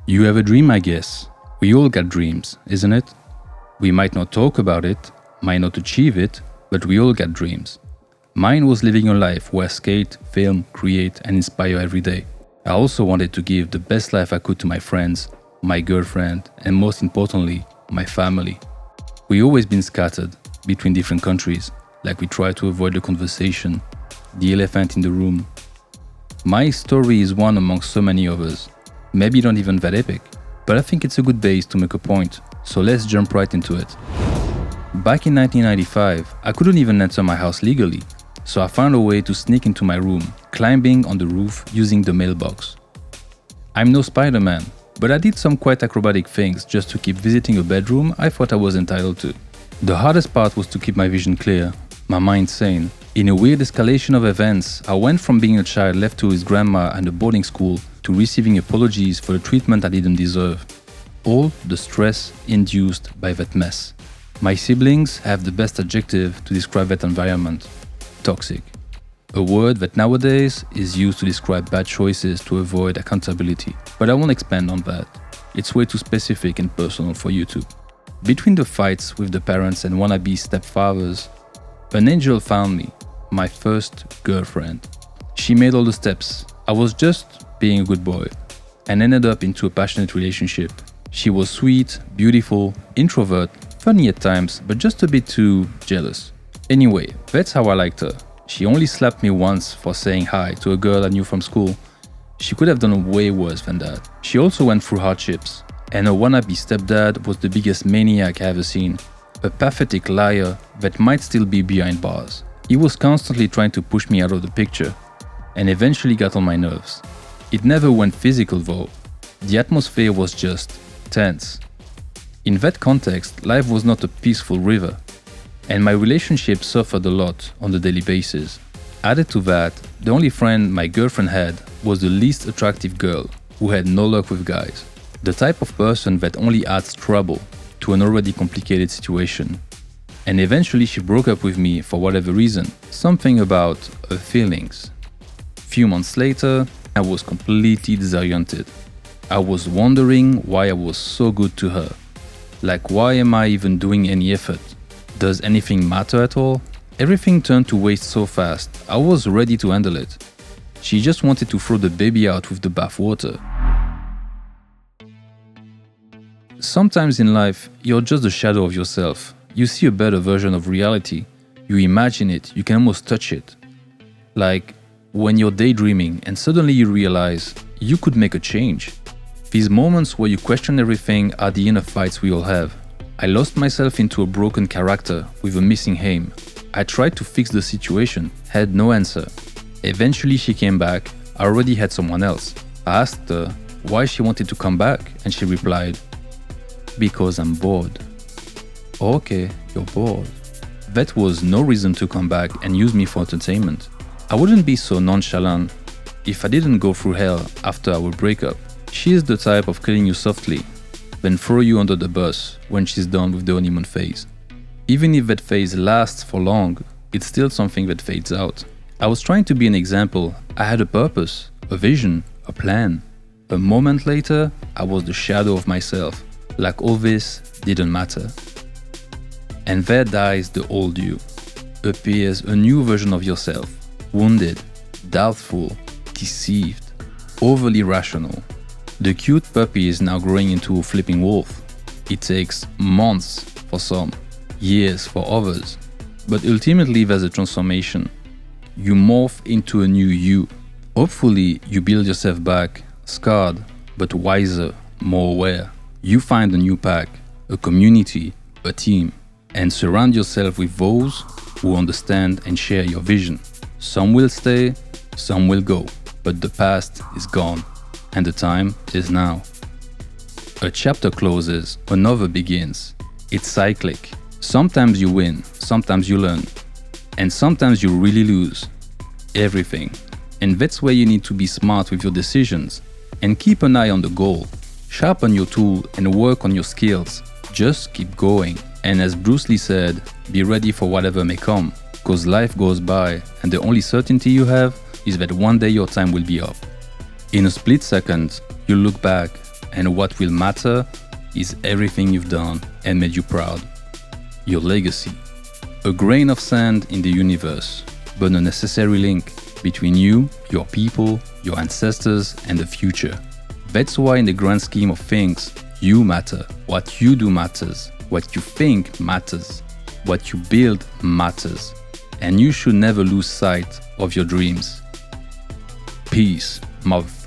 You have a dream, I guess. We all got dreams, isn't it? We might not talk about it, might not achieve it, but we all got dreams. Mine was living a life where I skate, film, create, and inspire every day. I also wanted to give the best life I could to my friends, my girlfriend, and most importantly, my family. We always been scattered between different countries, like we try to avoid the conversation, the elephant in the room. My story is one among so many others, maybe not even that epic, but I think it's a good base to make a point, so let's jump right into it. Back in 1995, I couldn't even enter my house legally, so I found a way to sneak into my room, climbing on the roof using the mailbox. I'm no Spider-Man, but I did some quite acrobatic things just to keep visiting a bedroom I thought I was entitled to. The hardest part was to keep my vision clear, my mind sane. In a weird escalation of events, I went from being a child left to his grandma and a boarding school to receiving apologies for the treatment I didn't deserve. All the stress induced by that mess. My siblings have the best adjective to describe that environment: toxic. A word that nowadays is used to describe bad choices to avoid accountability. But I won't expand on that. It's way too specific and personal for YouTube. Between the fights with the parents and wannabe stepfathers, an angel found me, my first girlfriend. She made all the steps. I was just being a good boy and ended up into a passionate relationship. She was sweet, beautiful, introvert, funny at times, but just a bit too jealous. Anyway, that's how I liked her. She only slapped me once for saying hi to a girl I knew from school. She could have done way worse than that. She also went through hardships, and her wannabe stepdad was the biggest maniac I ever seen. A pathetic liar that might still be behind bars. He was constantly trying to push me out of the picture, and eventually got on my nerves. It never went physical though. The atmosphere was just tense. In that context, life was not a peaceful river, and my relationship suffered a lot on a daily basis. Added to that, the only friend my girlfriend had was the least attractive girl who had no luck with guys. The type of person that only adds trouble to an already complicated situation. And eventually she broke up with me for whatever reason, something about her feelings. Few months later, I was completely disoriented. I was wondering why I was so good to her. Like, why am I even doing any effort? Does anything matter at all? Everything turned to waste so fast, I was ready to handle it. She just wanted to throw the baby out with the bathwater. Sometimes in life, you're just a shadow of yourself. You see a better version of reality. You imagine it, you can almost touch it. Like when you're daydreaming and suddenly you realize you could make a change. These moments where you question everything are the inner fights we all have. I lost myself into a broken character with a missing aim. I tried to fix the situation, had no answer. Eventually she came back, I already had someone else. I asked her why she wanted to come back and she replied, "Because I'm bored." Okay, you're bored. That was no reason to come back and use me for entertainment. I wouldn't be so nonchalant if I didn't go through hell after our breakup. She is the type of killing you softly, then throw you under the bus when she's done with the honeymoon phase. Even if that phase lasts for long, it's still something that fades out. I was trying to be an example. I had a purpose, a vision, a plan. A moment later, I was the shadow of myself, like all this didn't matter. And there dies the old you. Appears a new version of yourself, wounded, doubtful, deceived, overly rational. The cute puppy is now growing into a flipping wolf. It takes months for some, years for others. But ultimately there's a transformation. You morph into a new you. Hopefully you build yourself back, scarred, but wiser, more aware. You find a new pack, a community, a team, and surround yourself with those who understand and share your vision. Some will stay, some will go, but the past is gone. And the time is now. A chapter closes, another begins. It's cyclic. Sometimes you win, sometimes you learn, and sometimes you really lose everything. And that's where you need to be smart with your decisions and keep an eye on the goal. Sharpen your tool and work on your skills. Just keep going. And as Bruce Lee said, be ready for whatever may come, because life goes by and the only certainty you have is that one day your time will be up. In a split second, you look back And what will matter is everything you've done and made you proud. Your legacy. A grain of sand in the universe, but a necessary link between you, your people, your ancestors, and the future. That's why in the grand scheme of things, you matter. What you do matters. What you think matters. What you build matters. And you should never lose sight of your dreams. Peace, motherfucker.